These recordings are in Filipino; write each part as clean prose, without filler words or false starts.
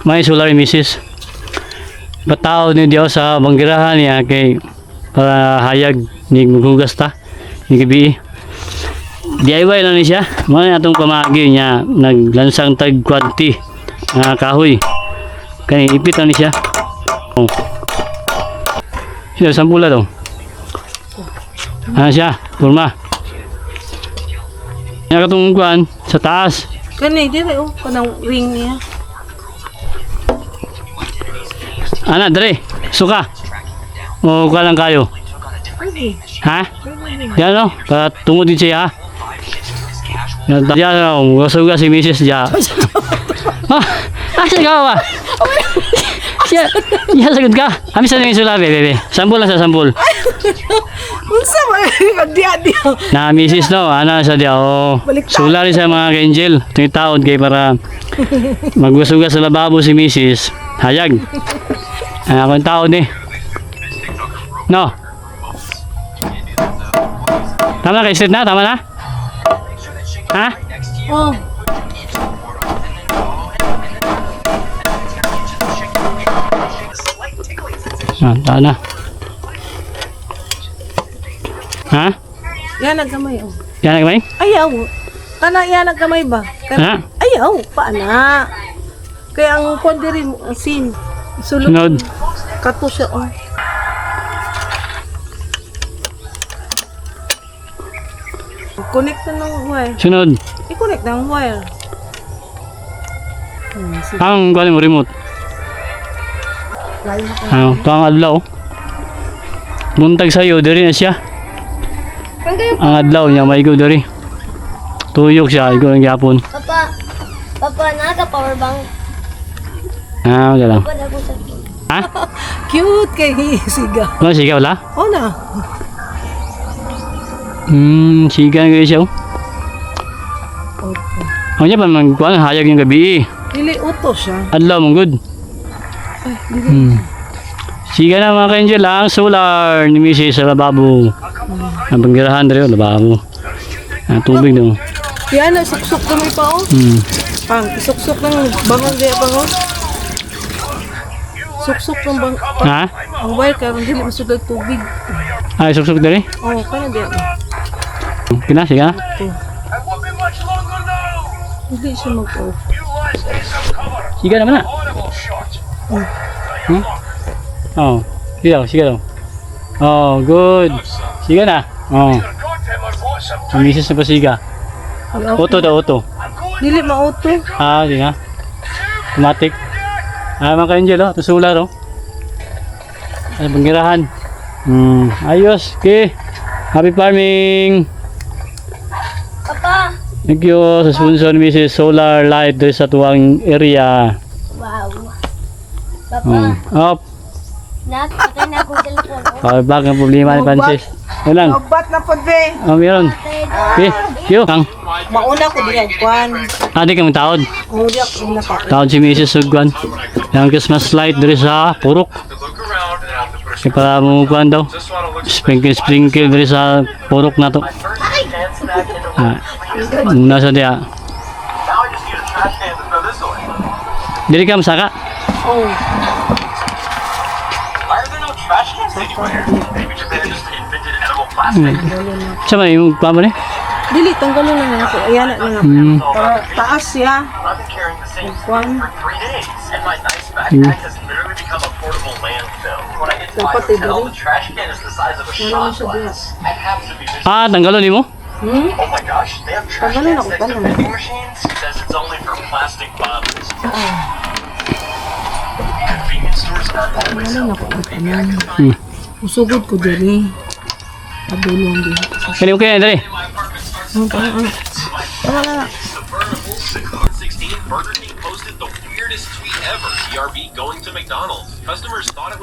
may solar misis. Batao ni diyaw sa banggirahan niya kay para hayag ni maghugas ta ni gabi. DIY na ni siya. Mo na atong pamagi niya naglansang tag 20 kahoy. Kani ipit na ni siya. Oh. Siya sampula daw. Siya, kurma. Niya katong kuan sa taas. Kani dire kanang ring niya. Ana dre, suka. O kalang kayo. Ha? Yan no, para tungod din siya ha. Yan tayo, suga si Mrs. Ja. Asa ka ba? Ya sagad ka. Kami sa ning sula bebe. Sambol lang sa sambol. Unsa ba dia. Na Mrs. no, ana sa dia oh. Sula rin sa mga angel. Tung taon kay para magwasuga sa lababo si Mrs. Hayag. Ako yung taon eh. No. Tama na kay straight na, tama na? Ha? Oh. Tama na. Ha? Yan nagkamay oh. Yan nagkamay? Ayaw. Kana yan nagkamay ba? Ha? Ayaw, paana. Kaya ang kundi rin asin. Sunod. Kato siya oh. Connect na ng wire. Sunod. I-connect na ng wire. Ang galing mo remote. Ito ang adlaw. Buntag sa'yo, diri na siya. Ang adlaw niya, maigo diri. Tuyok siya, ikaw ang gyapon. Papa, naka-power bank. Wala lang. Papa, ako sa Ha? Cute kay siga. Ano, siga wala? Oh na. Siga nga siya. Okay. Ang niya pa magkuhan, hayag yung gabi. Dili uto siya. Adlaw mong good. Ay, dili. Siga na mga ka-angel, ang solar ni Mrs. sa lababo. Ang banggirahan rin, lababo. Ang tubig daw. Yan na, suksok kami pa oh. Pang, suksok ng bangon kaya pa oh. Suksok ng bang... Ha? Ang wire karon dili masudad tubig. Ay, suksok dali. Oh, kaya di. Kina, siga. Hindi siya mag-off. Siga naman na. Oh, siga daw. Oh, good. Siga na. Oh. Ang misis na pa siga. Auto daw, auto. Dili ma-auto. Di na. Automatic. Mga ka-angel, ito solar, oh. Ay, banggirahan. Ayos, okay. Happy farming. Papa. Thank you sa sponsor ni Mrs. Solar Light dito sa tuwang area. Wow. Papa, Up. nakakita na akong cellphone. Power bank ang problema ni Francis. Yan lang. Obat na pod be. Meron. Okay, yo. Kang. Mauna ko diyan kwan. Di kang taod. Oh, di ako na pa. Taod si Mrs. Sugwan. Yung Christmas light dito sa Purok. Kaya para mo kuhan daw. Sprinkle dito sa Purok na to. Muna sa diya. Dili ka masaka? Oh. Sama yung kuha mo ni? Dili tanggalon na ako. Ayan na nga. Para taas siya. Kwan. Dapat eh dili. Wala na siya diya. Tanggalon ni mo? Tanggalon ako tanan. Tanggalon ako tanan. Usugod ko diri. Padulong din. Kani mo kaya dali. Wala.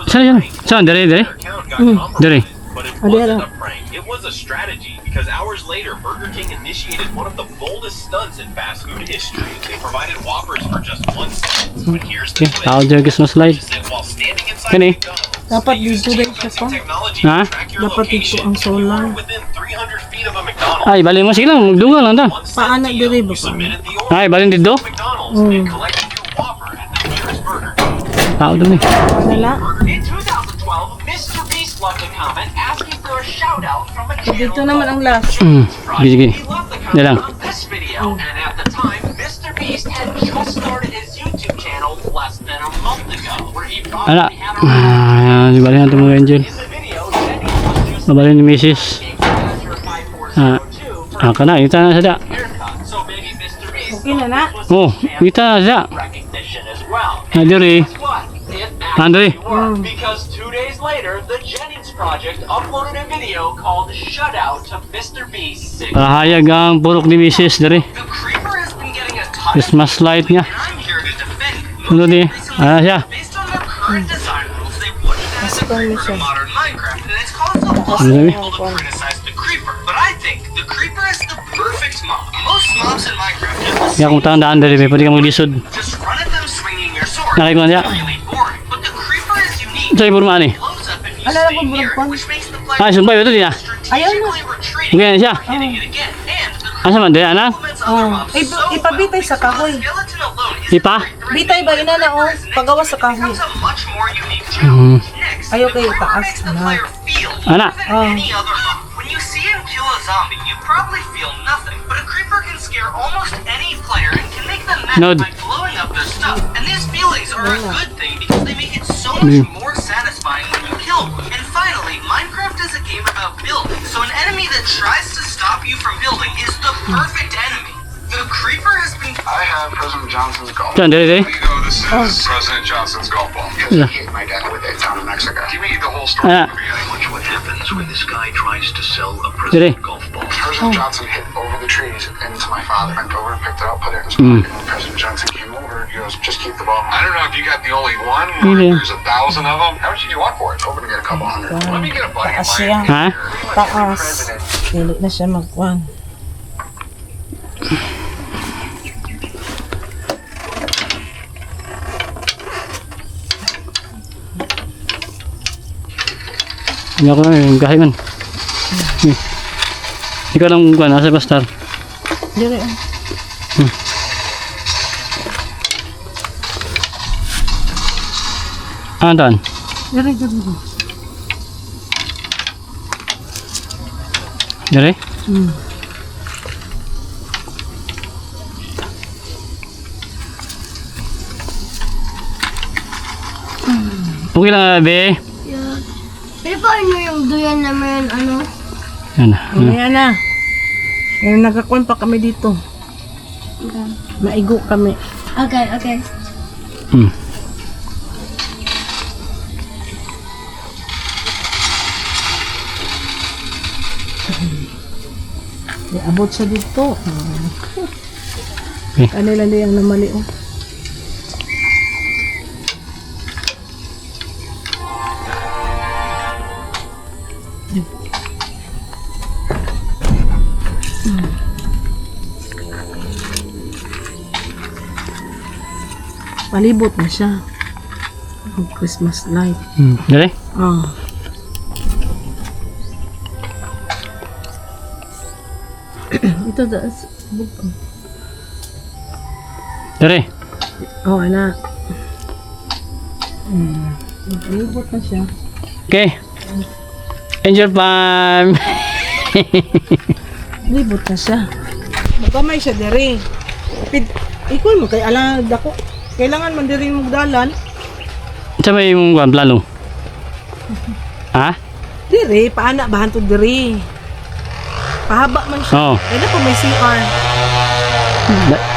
Saan yan? Saan? Dali. Dali. It was a strategy because hours later, Burger King initiated one of the boldest stunts in fast food history. They provided Whoppers for just 1 cent. But here's the twist. Taod dyan Christmas light. While standing inside Kani? McDonald's, Dapat dito rin siya pa. technology Ha? to track your Dapat dito location ang solar. within 300 feet of a McDonald's. Ay, balin mo. Sige lang. Magdungan lang ta. Paana diri ba pa? Submitted the order Ay, balin dito. to McDonald's and collected your Whopper at the nearest Burger Tao dun eh. Wala. In 2012, Mr. Beast left a comment asking for a shout out from a channel. Dito naman ang last. Sige. He left the Yan lang. comment on this video, and at the time, Mr. Beast had just started his YouTube channel less than a month ago, where he Ala. probably had a Di bali natin mga angel. in the video, Jenny was just Mabali ni Mrs. Manager 5402 for Ah, kana. Ita na sada. haircut. So maybe Mr. Beast Okay na na. Oh, ita na sada. recognition as well. Na diri. Guess what? It Andre. actually worked, because 2 days later, the Jennings Project uploaded a video called "Shout Out to Mr. Beast." Hayag ang purok ni Mrs. Diri. The creeper has been getting a ton of Christmas light niya. and I'm here to defend. Ano di? Ah, siya. Based on their current design rules, they wouldn't add the creeper to modern Minecraft, and it's caused a lot of Really? people to criticize the creeper. But I think the creeper is the perfect mob. Most mobs in Minecraft have the Kaya kung tandaan diri, may pwede ka maglisod. just run at them swinging your sword. Nakay ko na siya. Really boring. But the creeper is unique. Sa iburmaan eh. Blows up if you Ala, stay nagbablog near pa. it, which makes the Ah, player sumpay. Ito din ah. strategically retreating Okay na siya. and hitting it again. And the Asa man, diri anak? complements other mobs so well, Ipabitay sa because kahoy. the skeleton alone isn't Ipa? very threatening, Bitay ba, but ina na, oh, next, pagawa sa it kahoy. becomes a much more unique challenge. Next, Ayaw the kayo creeper taas, makes the anak. player feel Anak. more than any other mob. When you see him kill a zombie, you probably feel nothing, but a creeper can scare almost any player and can make them mad Nod. by blowing up their stuff. And these feelings are a good thing because they make it so much more satisfying when you kill one. And finally, Minecraft is a game about building, so an enemy that tries to stop you from building is the perfect enemy. The creeper has been I have President Johnson's golf. Saan, diri, diri? You know, this is President Johnson's golf ball. Because Yeah. he hit my dad with it down in Mexico. Give me the whole story Ah. from the beginning. Watch what happens when this guy tries to sell a Diri. President golf ball. President Johnson hit over the trees into my father. Went over, picked it up, put it in his pocket. And when President Johnson came over, he goes, just keep the ball. I don't know if you got the only one or Yeah. if there's 1,000 of them. How much did you want for it? Hoping to get a couple hundred. Let me get a buddy of Taas mine. yan. Ha? Taas. President. Dili na siya magkuhan. Hindi ako na yung gahay man. Ikaw lang kuha, nasa bastar. Dili. Ano taan? Dili, dili. Diri? Okay lang, be. Yeah. Pero paano yung duyan naman, ano? Yan na. Ayan na. Ayan, nagkakuhan pa kami dito. Maigo kami. Okay, okay. Hmm. Abot siya dito. Okay. Kanila liyang namali, oh. Palibot na siya. Ang Christmas light. Diri? Ah. Ito da. Diri? Oh, anak. Palibot na siya. Okay. Angel Farm. Palibot na siya. Magkamay siya diri. Ikaw mo kay ala dako. Kailangan man diri mo dalan. Sa may mong kuhan, plano? Ha? Diri, paana bahan to diri. Pahaba man siya. Oo. Kaya pa may CR.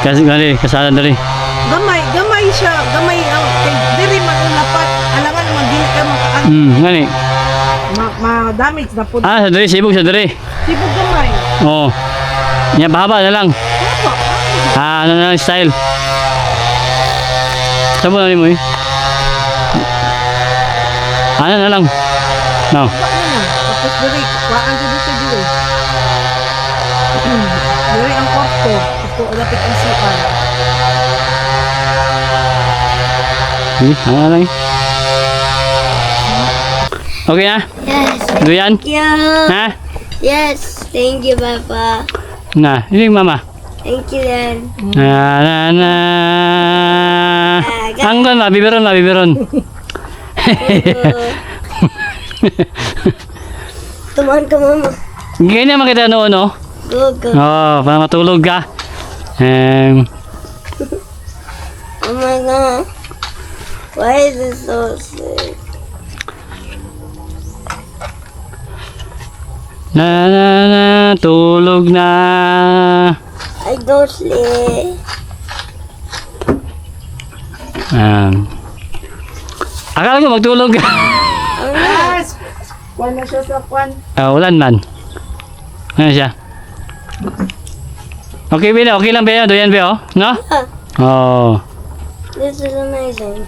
Kasi gani, kasalan diri. Gamay siya. Gamay ang kay diri man ang lapat. Alangan man dili ka makaan. Gani. Ma-damage na po. Ah, sa diri, sibog sa diri. Sibog gamay. Oo. Yan, bahaba na lang. Ah, ano na lang style. Sabo na rin mo eh. Ano na lang. No. Tapos diri, waan diri sa diri. Diri ang kwarto. Ito lapit ang CR. Ano na lang eh. Okay na? Yes. Duyan? Yeah. Ha? Yes. Thank you, Papa. Na, ini mama. Thank you, Dad. Na na na. Ah, Anggon, mabibiron. Tumahan ka, mama. Ganyan naman kita noon, no? Good, good. Oh, para matulog ka. Oh my God. Why is it so sick? Na, tulog na. I don't sleep. Akala ko magtulog ka. Yes! Kwan na siya sa kwan. Ulan man. Ano siya? Okay, Bea. Okay lang, Bea. Doyan, Bea, oh. No? Ah, Oh. this is amazing.